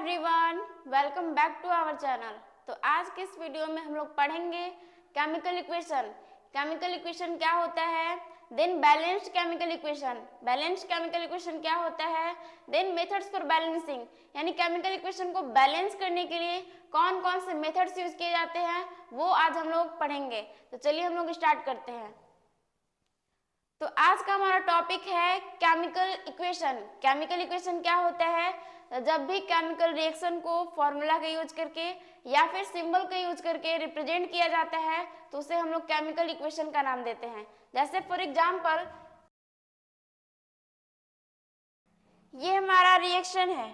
Everyone, welcome back to our channel. तो आज के इस वीडियो में हम लोग पढ़ेंगे केमिकल इक्वेशन। केमिकल इक्वेशन क्या होता है, then balanced chemical equation. Balanced chemical equation क्या होता है, देन मेथड्स फॉर बैलेंसिंग, यानी केमिकल इक्वेशन को बैलेंस करने के लिए कौन कौन से मेथड्स यूज किए जाते हैं वो आज हम लोग पढ़ेंगे। तो चलिए हम लोग स्टार्ट करते हैं। तो आज का हमारा टॉपिक है केमिकल इक्वेशन। केमिकल इक्वेशन क्या होता है, जब भी केमिकल रिएक्शन को फॉर्मूला का यूज करके या फिर सिंबल का यूज करके रिप्रेजेंट किया जाता है तो उसे हम लोग केमिकल इक्वेशन का नाम देते हैं। जैसे फॉर एग्जांपल ये हमारा रिएक्शन है,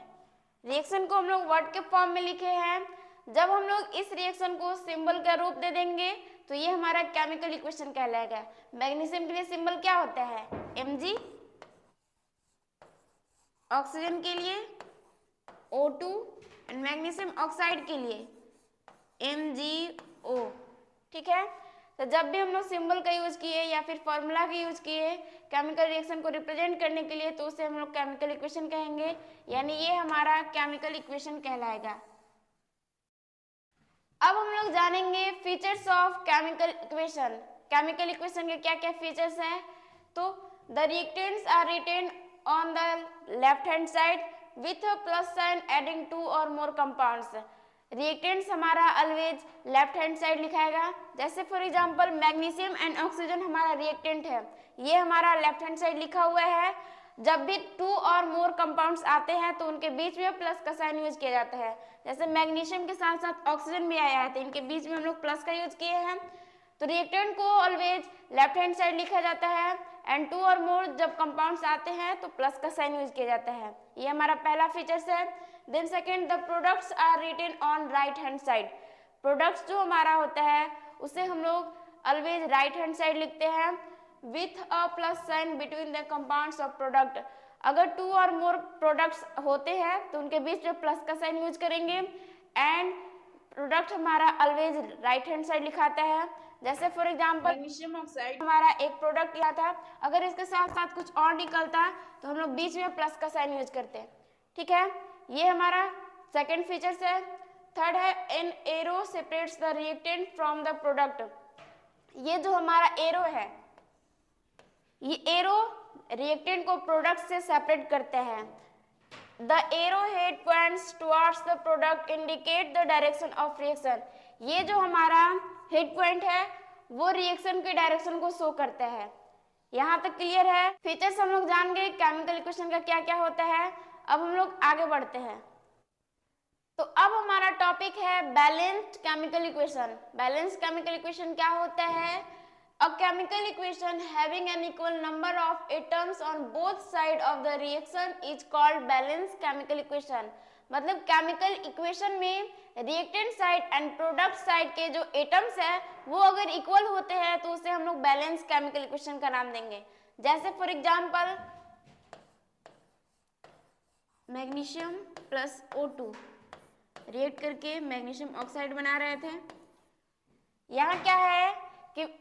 रिएक्शन को हम लोग वर्ड के फॉर्म में लिखे हैं। जब हम लोग इस रिएक्शन को सिंबल का रूप दे देंगे तो ये हमारा केमिकल इक्वेशन कहलाएगा। मैग्नीशियम के लिए सिंबल क्या होता है, Mg। ऑक्सीजन के लिए O2 एंड मैग्नीशियम ऑक्साइड के लिए MgO। ठीक है, तो जब भी हम लोग सिंबल का यूज किए या फिर फॉर्मूला का यूज किए केमिकल रिएक्शन को रिप्रेजेंट करने के लिए तो उसे हम लोग केमिकल इक्वेशन कहेंगे, यानी ये हमारा केमिकल इक्वेशन कहलाएगा। अब हम लोग जानेंगे features of chemical equation. Chemical equation के क्या क्या फीचर्स हैं, तो the reactants are written on the left hand side with a plus sign adding two or more compounds. Reactants हमारा ऑलवेज लेफ्ट हैंड साइड लिखाएगा। जैसे for example magnesium and oxygen हमारा reactant है, ये हमारा लेफ्ट हैंड साइड लिखा हुआ है। जब भी टू और मोर कंपाउंड्स आते हैं तो उनके बीच में प्लस का साइन यूज किया जाता है। जैसे मैग्नीशियम के साथ साथ ऑक्सीजन भी आया है तो इनके बीच में हम लोग प्लस का यूज किए हैं। तो रिएक्टेंट को ऑलवेज लेफ्ट हैंड साइड लिखा जाता है एंड टू और मोर जब कंपाउंड्स आते हैं तो प्लस का साइन यूज किया जाता है। ये हमारा पहला फीचर्स है। Then second, the products are written on right hand side. Products जो हमारा होता है उसे हम लोग ऑलवेज राइट हैंड साइड लिखते हैं with a plus sign between the compounds of product. अगर टू और मोर प्रोडक्ट्स होते हैं तो उनके बीच में प्लस का साइन यूज करेंगे एंड प्रोडक्ट हमारा ऑलवेज राइट हैंड साइड लिखाता है। जैसे फॉर एग्जांपल मैग्नीशियम ऑक्साइड हमारा एक प्रोडक्ट लिया था, अगर इसके साथ साथ कुछ और निकलता तो हम लोग बीच में प्लस का साइन यूज करते हैं। ठीक है, ये हमारा सेकेंड फीचर्स है। थर्ड है, an arrow separates the reactant from the product. ये जो हमारा एरो है, ये एरो रिएक्टेंट को प्रोडक्ट से सेपरेट करते हैं। The arrow head points towards the product indicate the direction of reaction. ये जो हमारा हेड पॉइंट है वो रिएक्शन के डायरेक्शन को शो करता है। यहाँ तक क्लियर है। फीचर्स हम लोग जान गए केमिकल इक्वेशन का क्या क्या होता है। अब हम लोग आगे बढ़ते हैं। तो अब हमारा टॉपिक है balanced chemical equation. Balanced chemical equation क्या होता है, a chemical equation having an equal number of atoms on both side of the reaction is called balanced chemical equation। मतलब केमिकल इक्वेशन में reactant side and product side के जो atoms है वो अगर इक्वल होते हैं तो उसे हम लोग बैलेंस केमिकल इक्वेशन का नाम देंगे। जैसे for example magnesium plus O2 react करके मैग्नीशियम ऑक्साइड बना रहे थे। यहाँ क्या है कि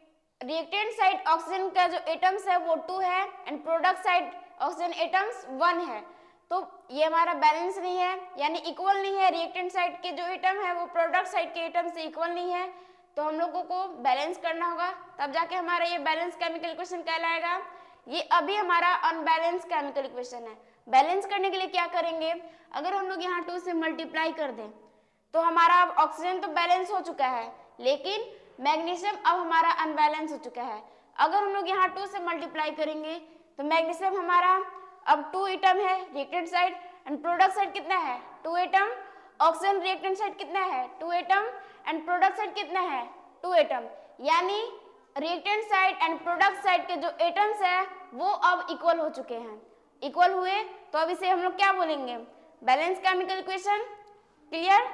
रिएक्टेंट साइड ऑक्सीजन का जो एटम्स है वो 2 है and product side oxygen atoms 1 है, तो ये हमारा बैलेंस नहीं है, यानी इक्वल नहीं है। रिएक्टेंट साइड के जो एटम है वो प्रोडक्ट साइड के एटम से इक्वल नहीं है, तो हम लोगों को बैलेंस करना होगा, तब जाके हमारा ये बैलेंस केमिकल इक्वेशन कहलाएगा। ये अभी हमारा अनबैलेंस केमिकल इक्वेशन है। बैलेंस करने के लिए क्या करेंगे, अगर हम लोग यहाँ 2 से मल्टीप्लाई कर दें तो हमारा अब ऑक्सीजन तो बैलेंस हो चुका है, लेकिन मैग्नीशियम अब हमारा अनबैलेंस हो चुका है। अगर हम लोग यहाँ 2 से मल्टीप्लाई करेंगे तो मैग्नीशियम हमारा अब 2 एटम है reactant side and product side कितना है 2 एटम। ऑक्सीजन रिएक्टेंट साइड कितना है 2 एटम एंड प्रोडक्ट साइड कितना है 2 एटम, यानी reactant side and product side के जो एटम्स है वो अब इक्वल हो चुके हैं। इक्वल हुए तो अब इसे हम लोग क्या बोलेंगे, बैलेंस केमिकल इक्वेशन। क्लियर।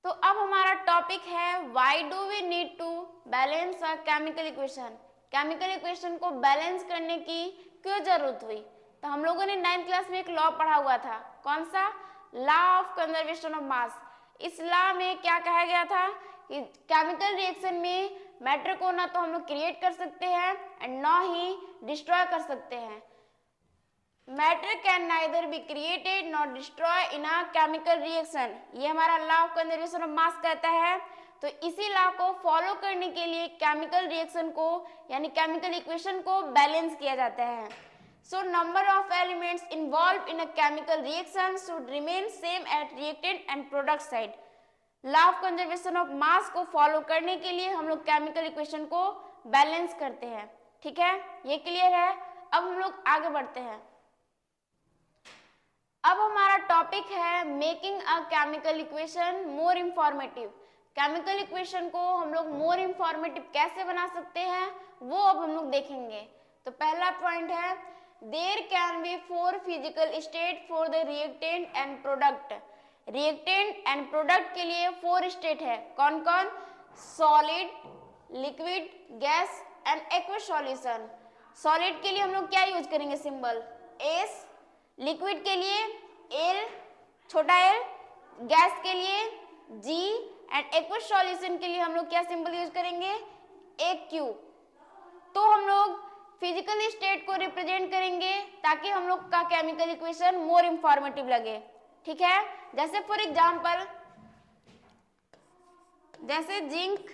तो अब हमारा टॉपिक है why do we need to balance a chemical equation. Chemical equation को बैलेंस करने की क्यों जरूरत हुई, तो हम लोगों ने 9th क्लास में एक लॉ पढ़ा हुआ था, कौन सा, लॉ ऑफ कंजर्वेशन ऑफ मास। इस लॉ में क्या कहा गया था कि केमिकल रिएक्शन में मैटर को ना तो हम लोग क्रिएट कर सकते हैं एंड ना ही डिस्ट्रॉय कर सकते हैं। Matter can neither be created not destroy in a chemical reaction, ये हमारा लॉ ऑफ कंजर्वेशन ऑफ मास कहता है। तो इसी लॉ को फॉलो करने के लिए केमिकल रिएक्शन को यानी केमिकल इक्वेशन को बैलेंस किया जाता है। So number of elements involve in a chemical reaction should remain same at reactant and product side. Law of conservation of mass को फॉलो करने के लिए हम लोग केमिकल इक्वेशन को बैलेंस करते हैं। ठीक है, ये क्लियर है। अब हम लोग आगे बढ़ते हैं। अब हमारा टॉपिक है making a chemical equation more informative. Chemical equation को हम लोग मोर इंफॉर्मेटिव कैसे बना सकते हैं वो अब हम लोग देखेंगे। तो पहला पॉइंट है there can be 4 physical state for the reactant and product. Reactant and product के लिए 4 स्टेट है। कौन कौन? Solid, liquid, gas and aqueous solution. Solid के लिए हम लोग क्या यूज करेंगे? Symbol S. लिक्विड के लिए एल, छोटा एल। गैस के लिए जी एंड एक्वस सॉल्यूशन के लिए हम लोग क्या सिंबल यूज करेंगे? एक क्यू। तो हम लोग फिजिकल स्टेट को रिप्रेजेंट करेंगे ताकि हम लोग का केमिकल इक्वेशन मोर इंफॉर्मेटिव लगे। ठीक है, जैसे फॉर एग्जांपल जैसे जिंक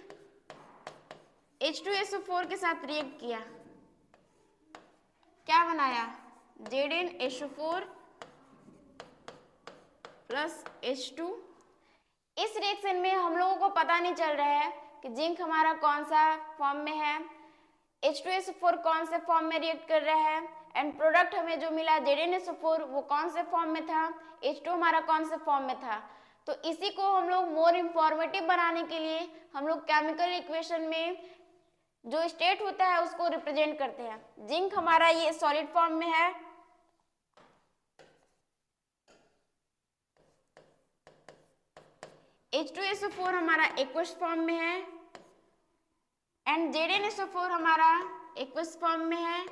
H2SO4 के साथ रिएक्ट किया, क्या बनाया? ZnHO4 plus H2। इस रिएक्शन में हम लोगों को पता नहीं चल रहा है कि जिंक हमारा कौन सा फॉर्म में है, H2SO4 कौन से फॉर्म में रिएक्ट कर रहा है, एंड प्रोडक्ट हमें जो मिला ZnHO4 वो कौन से फॉर्म में था, H2 हमारा कौन से फॉर्म में था। तो इसी को हम लोग मोर इंफॉर्मेटिव बनाने के लिए हम लोग केमिकल इक्वेशन में जो स्टेट होता है उसको रिप्रेजेंट करते हैं। जिंक हमारा ये सॉलिड फॉर्म में है, H2SO4 हमारा एक्वस फॉर्म में है एंड ZnHO4 हमारा एक्वस फॉर्म में है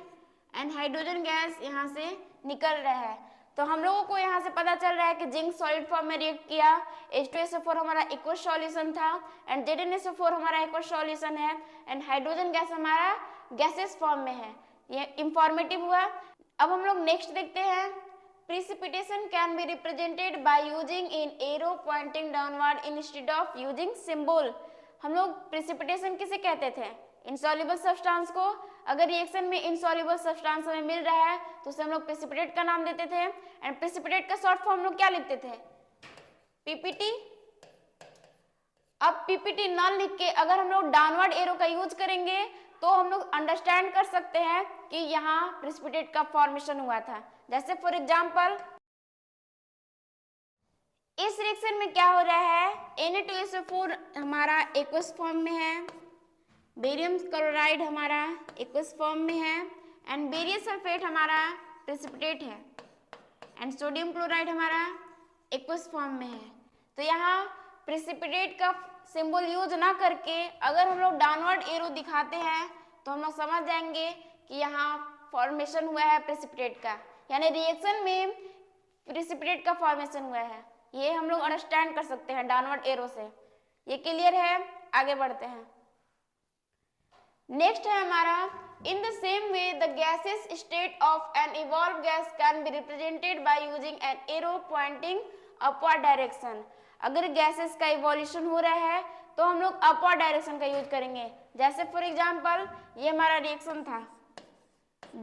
एंड हाइड्रोजन गैस यहाँ से निकल रहा है। तो हम लोगों को यहाँ से पता चल रहा है कि जिंक सॉलिड फॉर्म में रिएक्ट किया, H2SO4 हमारा एक्वस सॉल्यूशन था एंड ZnHO4 हमारा एक्वस सॉल्यूशन है एंड हाइड्रोजन गैस हमारा गैसेस फॉर्म में है। ये इंफॉर्मेटिव हुआ। अब हम लोग नेक्स्ट देखते हैं precipitation can be represented by using an arrow pointing downward instead of using symbol। हम लोग precipitation किसे कहते थे? insoluble substance को। अगर रिएक्शन में insoluble substance हमें मिल रहा है तो उसे हम लोग precipitate का नाम देते थे एंड precipitate का शॉर्ट फॉर्म हम लोग क्या लिखते थे? पीपीटी। अब पीपीटी ना लिख के अगर हम लोग डाउनवर्ड एरो का यूज करेंगे तो हम लोग अंडरस्टैंड कर सकते हैं कि यहाँ प्रेसिपिटेट का फॉर्मेशन हुआ था। जैसे फॉर एग्जांपल इस रिएक्शन में क्या हो रहा है? Na2SO4 हमारा एक्वस फॉर्म में है, बेरियम क्लोराइड हमारा एक्वस फॉर्म में है एंड बेरियम सल्फेट हमारा प्रेसिपिटेट है एंड सोडियम क्लोराइड हमारा एक्वस फॉर्म में है। तो यहाँ प्रेसिपिटेट का सिंबल यूज ना करके अगर हम लोग डाउनवर्ड एरो दिखाते हैं तो हम लोग समझ जाएंगे कि यहाँ फॉर्मेशन हुआ है प्रेसिपिटेट का, यानी रिएक्शन में प्रेसिपिटेट का फॉर्मेशन हुआ है। ये हम लोग अंडरस्टैंड कर सकते हैं डाउनवर्ड एरो से। ये क्लियर है? आगे बढ़ते हैं। नेक्स्ट है हमारा in the same way the gases state of an evolve gas can be represented by using an arrow pointing upward direction. अगर गैसेस का इवोल्यूशन हो रहा है तो हम लोग अपवर्ड डायरेक्शन का यूज करेंगे। जैसे फॉर एग्जांपल ये हमारा रिएक्शन था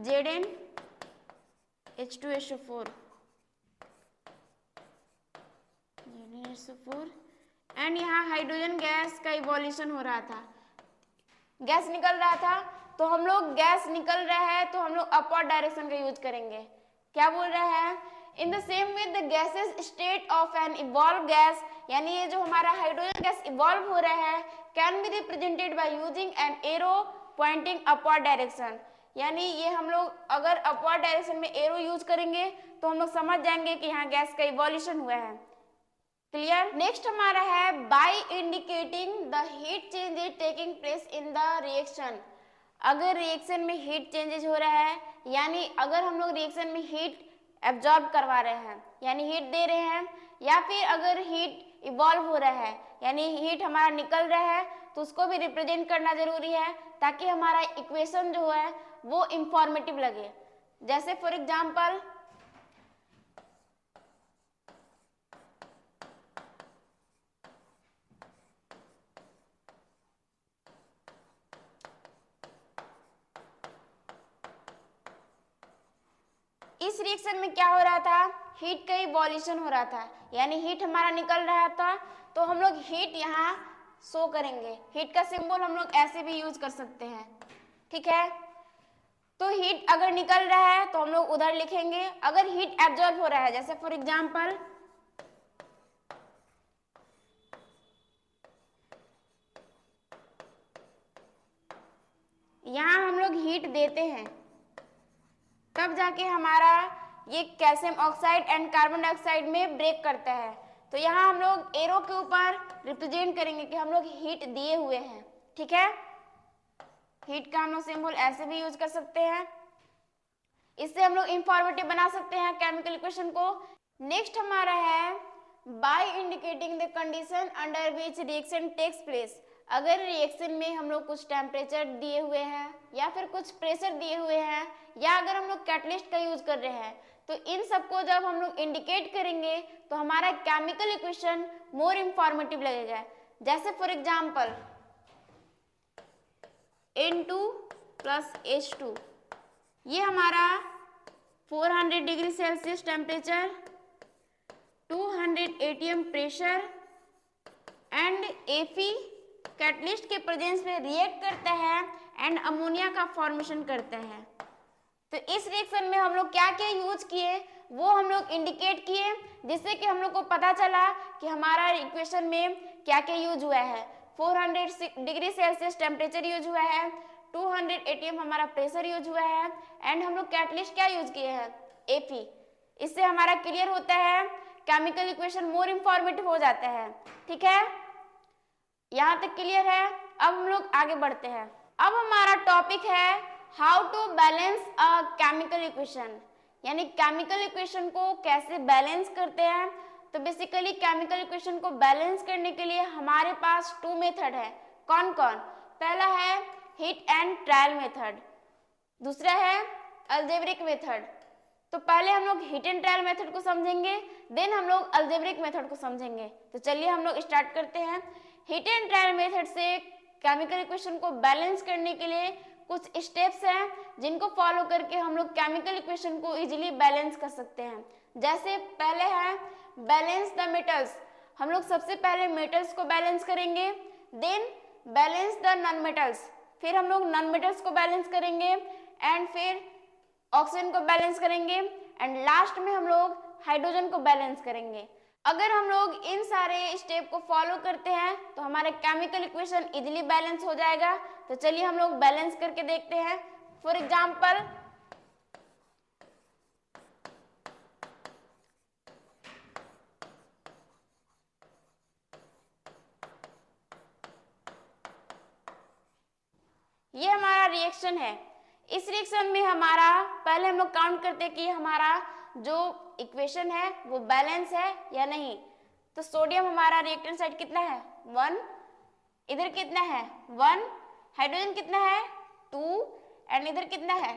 ZnH2SO4 एंड यहाँ हाइड्रोजन गैस का इवोल्यूशन हो रहा था, गैस निकल रहा था। तो हम लोग गैस निकल रहा है तो हम लोग अपवर्ड डायरेक्शन का यूज करेंगे। क्या बोल रहा है? In the same way the gases state of an evolve gas, यानी ये जो हमारा हाइड्रोजन गैस इवॉल्व हो रहा है can be represented by using an arrow pointing upward direction. यानी ये हम लोग अगर अपवर्ड डायरेक्शन में एरो यूज करेंगे तो हम लोग समझ जाएंगे कि यहाँ गैस का इवोल्यूशन हुआ है। क्लियर? नेक्स्ट हमारा है by indicating the heat changes taking place in the reaction. अगर रिएक्शन में हीट चेंजेस हो रहा है, यानी अगर हम लोग रिएक्शन में हीट एब्जॉर्ब करवा रहे हैं यानी हीट दे रहे हैं, या फिर अगर हीट इवॉल्व हो रहा है यानी हीट हमारा निकल रहा है, तो उसको भी रिप्रेजेंट करना जरूरी है ताकि हमारा इक्वेशन जो है वो इंफॉर्मेटिव लगे। जैसे फॉर एग्जांपल इस रिएक्शन में क्या हो रहा था, हीट का इवोल्यूशन हो रहा था, यानी हीट हमारा निकल रहा था। तो हम लोग हीट यहाँ शो करेंगे, हीट का सिंबल हम लोग ऐसे भी यूज कर सकते हैं, ठीक है। तो हीट अगर निकल रहा है तो हम लोग उधर लिखेंगे, अगर हीट एब्जॉर्ब हो रहा है, जैसे फॉर एग्जांपल यहाँ हम लोग हीट देते हैं, तब जाके हमारा ये calcium oxide and carbon dioxide में ब्रेक करता है। तो यहाँ हम लोग एरो के ऊपर रिप्रेजेंट करेंगे कि हम लोग हीट दिए हुए हैं, ठीक है। हीट का हम लोग सिंबल ऐसे भी यूज कर सकते हैं, इससे हम लोग इंफॉर्मेटिव बना सकते हैं केमिकल इक्वेशन को। नेक्स्ट हमारा है by indicating the condition under which reaction takes place. अगर रिएक्शन में हम लोग कुछ टेम्परेचर दिए हुए हैं या फिर कुछ प्रेशर दिए हुए हैं, या अगर हम लोग कैटलिस्ट का यूज कर रहे हैं, तो इन सबको जब हम लोग इंडिकेट करेंगे तो हमारा केमिकल इक्वेशन मोर इंफॉर्मेटिव लगेगा। जैसे for example N2 plus H2, ये हमारा 400 degree Celsius temperature, 200 atm pressure and Fe catalyst के प्रेजेंस में रिएक्ट करता है एंड अमोनिया का फॉर्मेशन करता है। तो इस रिएक्शन में हम लोग क्या क्या यूज किए वो हम लोग इंडिकेट किए, जिससे कि हम लोग को पता चला कि हमारा इक्वेशन में क्या क्या यूज हुआ है। 400 डिग्री सेल्सियस टेम्परेचर यूज हुआ है, 200 atm हमारा प्रेशर यूज हुआ है एंड हम लोग कैटलिस्ट क्या यूज किए हैं, Fe। इससे हमारा क्लियर होता है, केमिकल इक्वेशन मोर इंफॉर्मेटिव हो जाता है, ठीक है। यहाँ तक क्लियर है। अब हम लोग आगे बढ़ते हैं। अब हमारा टॉपिक है how to balance a chemical equation, यानी केमिकल इक्वेशन को कैसे बैलेंस करते हैं। तो बेसिकली केमिकल इक्वेशन को बैलेंस करने के लिए हमारे पास 2 मेथड है। कौन कौन? पहला है हिट एंड ट्रायल मेथड, दूसरा है अलजेब्रिक मेथड। तो पहले हम लोग हिट एंड ट्रायल मेथड को समझेंगे, देन हम लोग अलजेब्रिक मेथड को समझेंगे। तो चलिए हम लोग स्टार्ट करते हैं। हिट एंड ट्रायल मेथड से केमिकल इक्वेशन को बैलेंस करने के लिए कुछ स्टेप्स हैं जिनको फॉलो करके हम लोग केमिकल इक्वेशन को इजीली बैलेंस कर सकते हैं। जैसे पहले है बैलेंस द मेटल्स, हम लोग सबसे पहले मेटल्स को बैलेंस करेंगे, then balance the non metals, फिर हम लोग नॉन मेटल्स को बैलेंस करेंगे एंड फिर ऑक्सीजन को बैलेंस करेंगे एंड लास्ट में हम लोग हाइड्रोजन को बैलेंस करेंगे। अगर हम लोग इन सारे स्टेप को फॉलो करते हैं तो हमारा केमिकल इक्वेशन इजीली बैलेंस हो जाएगा। तो चलिए हम लोग बैलेंस करके देखते हैं। फॉर एग्जांपल ये हमारा रिएक्शन है। इस रिएक्शन में हमारा पहले हम लोग काउंट करते हैं कि हमारा जो इक्वेशन है वो बैलेंस है या नहीं। तो सोडियम हमारा रिएक्टेंट साइड कितना है 1, इधर कितना है 1, हाइड्रोजन कितना है 2 एंड इधर कितना है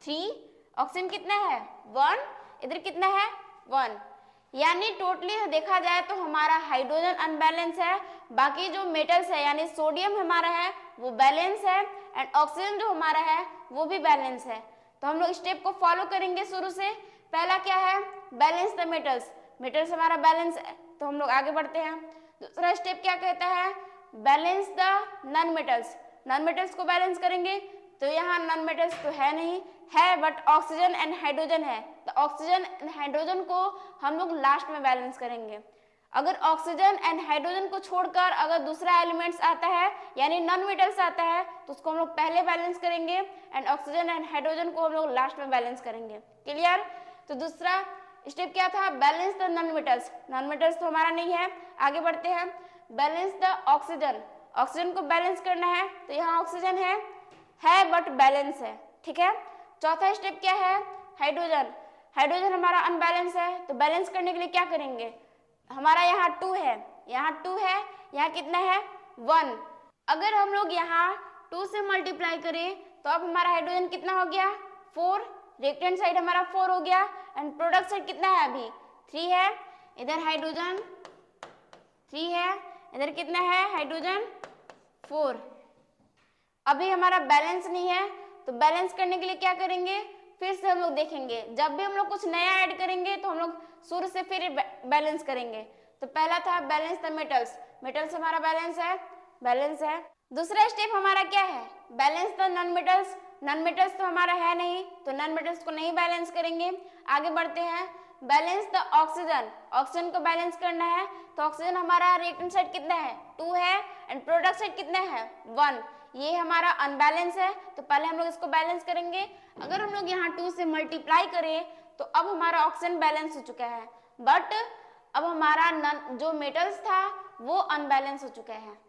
3, ऑक्सीजन कितना है 1, इधर कितना है 1। यानी टोटली देखा जाए तो हमारा हाइड्रोजन अनबैलेंस है, बाकी जो मेटल्स है यानी सोडियम हमारा है वो बैलेंस है एंड ऑक्सीजन जो हमारा है वो भी बैलेंस है। तो हम लोग स्टेप को फॉलो करेंगे शुरू से। पहला क्या है बैलेंस द मेटल्स, मेटल्स हमारा बैलेंस है तो हम लोग आगे बढ़ते हैं। दूसरा स्टेप क्या कहता है balance the non metals, non metals को बैलेंस करेंगे। तो यहाँ नॉन मेटल्स तो है नहीं है बट ऑक्सीजन एंड हाइड्रोजन है, तो ऑक्सीजन एंड हाइड्रोजन को हम लोग लास्ट में बैलेंस करेंगे। अगर ऑक्सीजन एंड हाइड्रोजन को छोड़कर अगर दूसरा एलिमेंट्स आता है यानी नॉन मेटल्स आता है तो उसको हम लोग पहले बैलेंस करेंगे एंड ऑक्सीजन एंड हाइड्रोजन को हम लोग लास्ट में बैलेंस करेंगे। क्लियर? तो दूसरा स्टेप क्या था balance the non metals, non metals तो हमारा नहीं है। आगे बढ़ते हैं बैलेंस द ऑक्सीजन, ऑक्सीजन को बैलेंस करना है तो यहाँ ऑक्सीजन है बट बैलेंस है, ठीक है। चौथा स्टेप क्या है हाइड्रोजन, हाइड्रोजन हमारा अनबैलेंस है तो बैलेंस करने के लिए क्या करेंगे, हमारा यहाँ 2 है, यहाँ 2 है, यहाँ कितना है 1। अगर हम लोग यहाँ 2 से मल्टीप्लाई करें तो अब हमारा हाइड्रोजन कितना हो गया 4, रिएक्टेंट साइड हमारा 4 हो गया एंड प्रोडक्ट साइड कितना है अभी 3 है। इधर हाइड्रोजन 3 है, इधर कितना है हाइड्रोजन 4। अभी हमारा बैलेंस नहीं है तो बैलेंस करने के लिए क्या करेंगे फिर से हम लोग देखेंगे। जब भी हम लोग कुछ नया ऐड करेंगे तो हम लोग शुरू से फिर बैलेंस करेंगे। तो पहला था बैलेंस द मेटल्स, मेटल्स हमारा बैलेंस है। दूसरा स्टेप हमारा क्या है, balance the non metals, non metals तो हमारा है नहीं, तो नॉन मेटल्स को नहीं बैलेंस करेंगे। आगे बढ़ते हैं, बैलेंस द ऑक्सीजन, ऑक्सीजन को बैलेंस करना है। तो ऑक्सीजन हमारा रिएक्टेंट साइड कितना है 2 है एंड प्रोडक्ट साइड कितना है 1, ये हमारा अनबैलेंस है। तो पहले हम लोग इसको बैलेंस करेंगे। अगर हम लोग यहाँ 2 से मल्टीप्लाई करें तो अब हमारा ऑक्सीजन बैलेंस हो चुका है, बट अब हमारा जो मेटल्स था वो अनबैलेंस हो चुका है।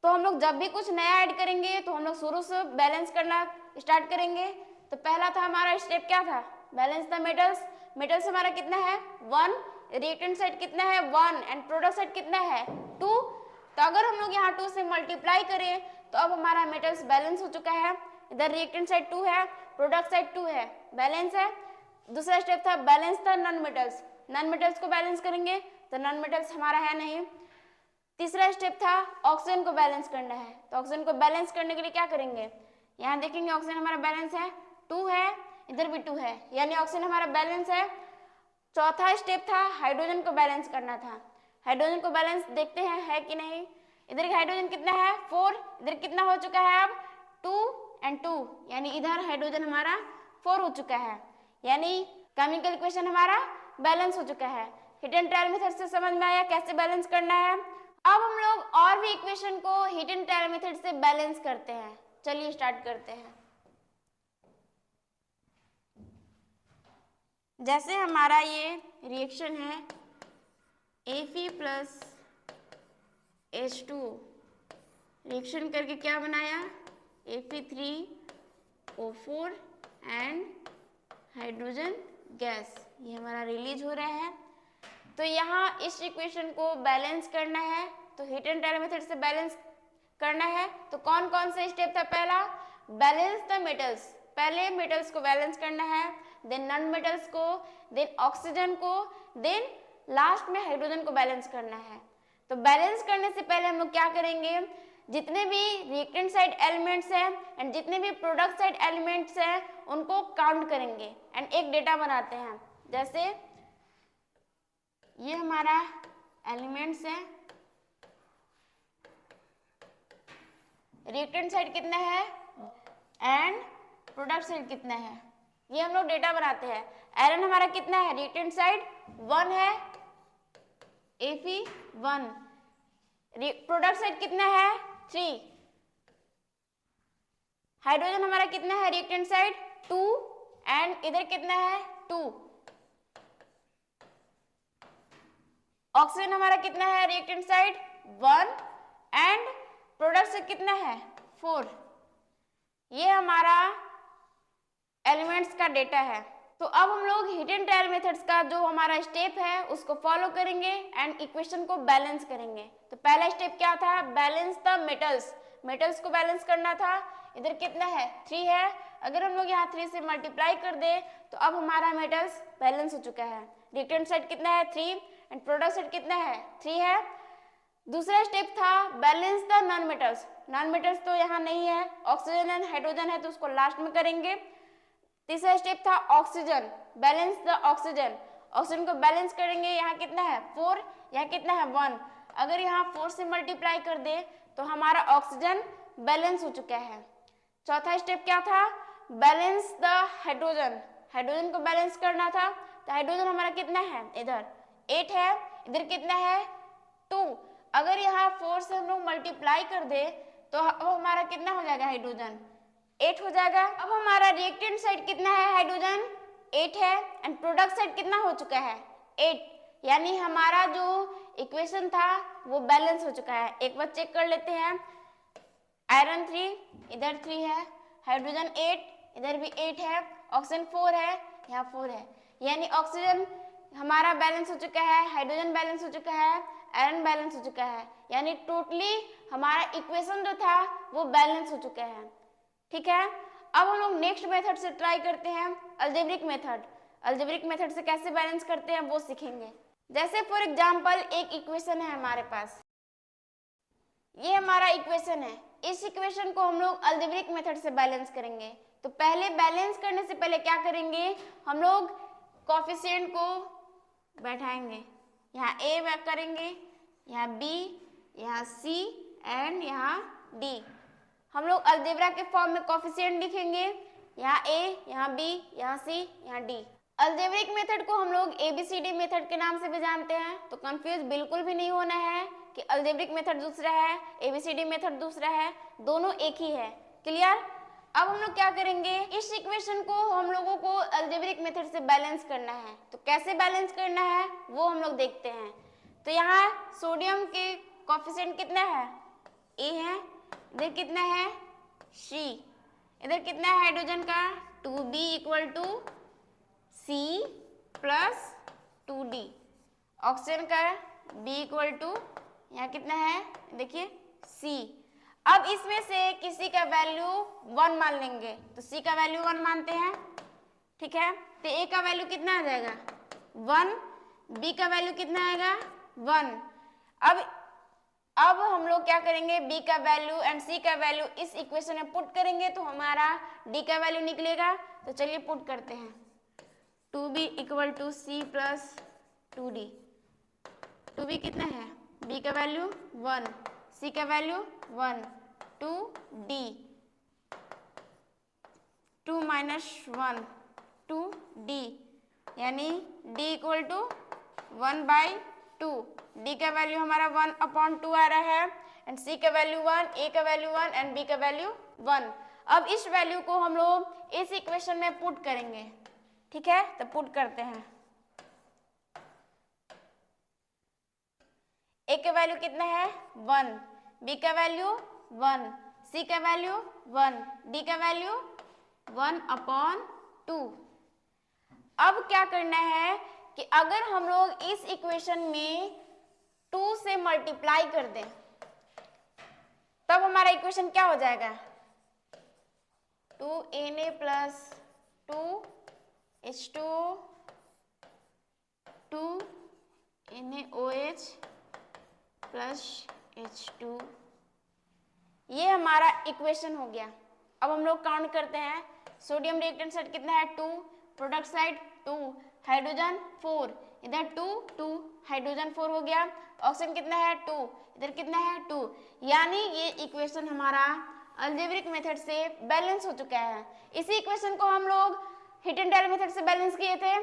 तो हम लोग जब भी कुछ नया ऐड करेंगे तो हम लोग शुरू से बैलेंस करना स्टार्ट करेंगे। तो पहला था हमारा स्टेप क्या था, बैलेंस द मेटल्स, मेटल्स हमारा कितना है 1, रिएक्टेंट साइड कितना है 1 एंड प्रोडक्ट साइड कितना है 2। तो अगर हम लोग यहाँ 2 से मल्टीप्लाई करें तो अब हमारा मेटल्स बैलेंस हो चुका है। इधर रिएक्टेंट साइड 2 है, प्रोडक्ट साइड 2 है, बैलेंस है। दूसरा स्टेप था balance the non metals, non metals को बैलेंस करेंगे तो नॉन मेटल्स हमारा है नहीं। तीसरा स्टेप था ऑक्सीजन को बैलेंस करना है। तो ऑक्सीजन को बैलेंस करने के लिए क्या करेंगे, यहाँ देखेंगे ऑक्सीजन हमारा बैलेंस है 2 है, इधर भी 2 है, यानी ऑक्सीजन हमारा बैलेंस है। चौथा स्टेप था हाइड्रोजन को बैलेंस करना था। हाइड्रोजन को बैलेंस देखते हैं है कि नहीं। इधर हाइड्रोजन कितना है 4, इधर कितना हो चुका है अब 2 एंड 2, यानी इधर हाइड्रोजन हमारा 4 हो चुका है, यानी केमिकल इक्वेशन हमारा बैलेंस हो चुका है। हिट एंड ट्रायल मेथड से समझ में आया कैसे बैलेंस करना है। अब हम लोग और भी इक्वेशन को हिट एंड ट्रायल मेथड से बैलेंस करते हैं। चलिए स्टार्ट करते हैं। जैसे हमारा ये रिएक्शन है Fe प्लस H2, रिएक्शन करके क्या बनाया Fe3O4 एंड हाइड्रोजन गैस, ये हमारा रिलीज हो रहा है। तो यहाँ इस इक्वेशन को बैलेंस करना है, तो हिट एंड ट्रायल मेथड से बैलेंस करना है। तो कौन कौन सा स्टेप था, पहला बैलेंस द मेटल्स, पहले मेटल्स को बैलेंस करना है, देन नॉन मेटल्स को, देन ऑक्सीजन को, देन लास्ट में हाइड्रोजन को बैलेंस करना है। तो बैलेंस करने से पहले हम लोग क्या करेंगे, जितने भी रिएक्टेंट साइड एलिमेंट्स हैं एंड जितने भी प्रोडक्ट साइड एलिमेंट्स हैं उनको काउंट करेंगे एंड एक डेटा बनाते हैं। जैसे ये हमारा एलिमेंट्स है, रिएक्टेंट साइड कितना है एंड प्रोडक्ट साइड कितना है, ये हम लोग डेटा बनाते हैं। आयरन हमारा कितना है, रिएक्टेंट साइड 1 है Fe1, प्रोडक्ट साइड कितना है 3, हाइड्रोजन हमारा कितना है रिएक्टेंट साइड 2 एंड इधर कितना है 2, ऑक्सीजन हमारा कितना है reactant side 1 and product side कितना है 4। ये हमारा एलिमेंट्स का डेटा है। तो अब हम लोग हिट एंड ट्रायल मेथड्स का जो हमारा स्टेप है उसको फॉलो करेंगे एंड इक्वेशन को बैलेंस करेंगे। तो पहला स्टेप क्या था, बैलेंस द मेटल्स, मेटल्स को बैलेंस करना था। इधर कितना है 3 है, अगर हम लोग यहाँ 3 से मल्टीप्लाई कर दे तो अब हमारा मेटल्स बैलेंस हो चुका है। रिएक्टेंट साइड कितना है 3 एंड प्रोडक्ट साइड कितना है 3 है। दूसरा स्टेप था balance the non metals, non metals तो यहाँ नहीं है, ऑक्सीजन एंड हाइड्रोजन है तो उसको लास्ट में करेंगे। तीसरा स्टेप था oxygen, balance the oxygen, oxygen को बैलेंस करेंगे। यहाँ कितना है 4, यहाँ कितना है 1, अगर यहाँ 4 से मल्टीप्लाई कर दे तो हमारा ऑक्सीजन बैलेंस हो चुका है। चौथा स्टेप क्या था, बैलेंस द हाइड्रोजन, हाइड्रोजन को बैलेंस करना था। तो हाइड्रोजन हमारा कितना है, इधर 8 है, इधर कितना है 2, अगर यहाँ 4 से हम लोग मल्टीप्लाई कर दे तो अब हमारा कितना हो जाएगा, हाइड्रोजन 8 हो जाएगा। अब हमारा रिएक्टेंट साइड कितना है, हाइड्रोजन 8 है एंड प्रोडक्ट साइड कितना हो चुका है 8, यानी हमारा जो इक्वेशन था वो बैलेंस हो चुका है। एक बार चेक कर लेते हैं, आयरन 3 इधर 3 है, हाइड्रोजन 8 इधर भी 8 है, ऑक्सीजन 4 है, यहाँ 4 है, यानी ऑक्सीजन हमारा बैलेंस हो चुका है, हाइड्रोजन बैलेंस हो चुका है, आयरन बैलेंस हो चुका है, यानी टोटली हमारा इक्वेशन जो था वो बैलेंस हो चुका है। ठीक है, अब हम लोग नेक्स्ट मेथड से ट्राई करते हैं, अलजेब्रिक मेथड। अलजेब्रिक मेथड से कैसे बैलेंस करते हैं वो सीखेंगे। जैसे फॉर एग्जांपल एक इक्वेशन है हमारे पास, ये हमारा इक्वेशन है, इस इक्वेशन को हम लोग अलजेब्रिक मेथड से बैलेंस करेंगे। तो पहले बैलेंस करने से पहले क्या करेंगे, हम लोग कोफिशिएंट को बैठाएंगे, यहाँ a करेंगे, यहाँ b, यहाँ c एंड यहाँ d। हम लोग अलजेब्रा के फॉर्म में कोफिशिएंट लिखेंगे, यहाँ a, यहाँ b, यहाँ c, यहाँ d। अलजेब्रिक मेथड को हम लोग ABCD मेथड के नाम से भी जानते हैं, तो कंफ्यूज बिल्कुल भी नहीं होना है कि अलजेब्रिक मेथड दूसरा है, ABCD मेथड दूसरा है, दोनों एक ही है। क्लियर? अब हम लोग क्या करेंगे, इस इक्वेशन को हम लोगों को अलजेब्रिक मेथड से बैलेंस करना है। तो कैसे बैलेंस करना है वो हम लोग देखते हैं। तो यहाँ सोडियम के कोफिशिएंट कितना है, A है, इधर कितना है C, इधर कितना है हाइड्रोजन का 2B equal to C plus 2D। Oxygen का B इक्वल टू यहाँ कितना है देखिए C। अब इसमें से किसी का वैल्यू 1 मान लेंगे, तो C का वैल्यू 1 मानते हैं, ठीक है। तो A का वैल्यू कितना आ जाएगा 1, B का वैल्यू कितना आएगा 1। अब हम लोग क्या करेंगे, B का वैल्यू एंड C का वैल्यू इस इक्वेशन में पुट करेंगे तो हमारा D का वैल्यू निकलेगा। तो चलिए पुट करते हैं, 2B equal to C plus 2D। 2B कितना है, B का वैल्यू 1, C का वैल्यू 1, 2D 2 माइनस 1 2D, यानी D इक्वल टू 1/2। D का वैल्यू हमारा 1/2 आ रहा है एंड C का वैल्यू 1, A का वैल्यू 1 एंड B का वैल्यू 1। अब इस वैल्यू को हम लोग इस इक्वेशन में पुट करेंगे, ठीक है। तो पुट करते हैं, A का वैल्यू कितना है 1, B का वैल्यू 1, C का वैल्यू 1, D का वैल्यू 1/2। अब क्या करना है कि अगर हम लोग इस इक्वेशन में 2 से मल्टीप्लाई कर दें तब हमारा इक्वेशन क्या हो जाएगा, 2Na plus 2H2O 2NaOH plus H2। ये हमारा इक्वेशन हो गया। अब हम लोग काउंट करते हैं, सोडियम रिएक्टेंट साइड कितना है 2, प्रोडक्ट साइड 2, हाइड्रोजन 4, इधर 2 2 हाइड्रोजन 4 हो गया। ऑक्सीजन कितना है 2, इधर कितना है 2, यानी ये इक्वेशन हमारा अलजेब्रिक मेथड से बैलेंस हो चुका है। इसी इक्वेशन को हम लोग हिट एंड टेल मेथड से बैलेंस किए थे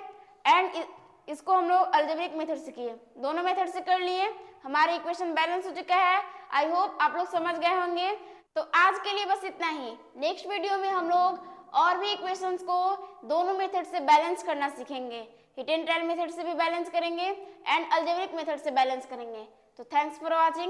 एंड इसको हम लोग अलजेब्रिक मेथड से किए, दोनों मेथड से कर लिए, हमारा इक्वेशन बैलेंस हो चुका है। आई होप आप लोग समझ गए होंगे। तो आज के लिए बस इतना ही। नेक्स्ट वीडियो में हम लोग और भी इक्वेशंस को दोनों मेथड से बैलेंस करना सीखेंगे, हिट एंड ट्रायल मेथड से भी बैलेंस करेंगे एंड अलजेब्रिक मेथड से बैलेंस करेंगे। तो थैंक्स फॉर वॉचिंग।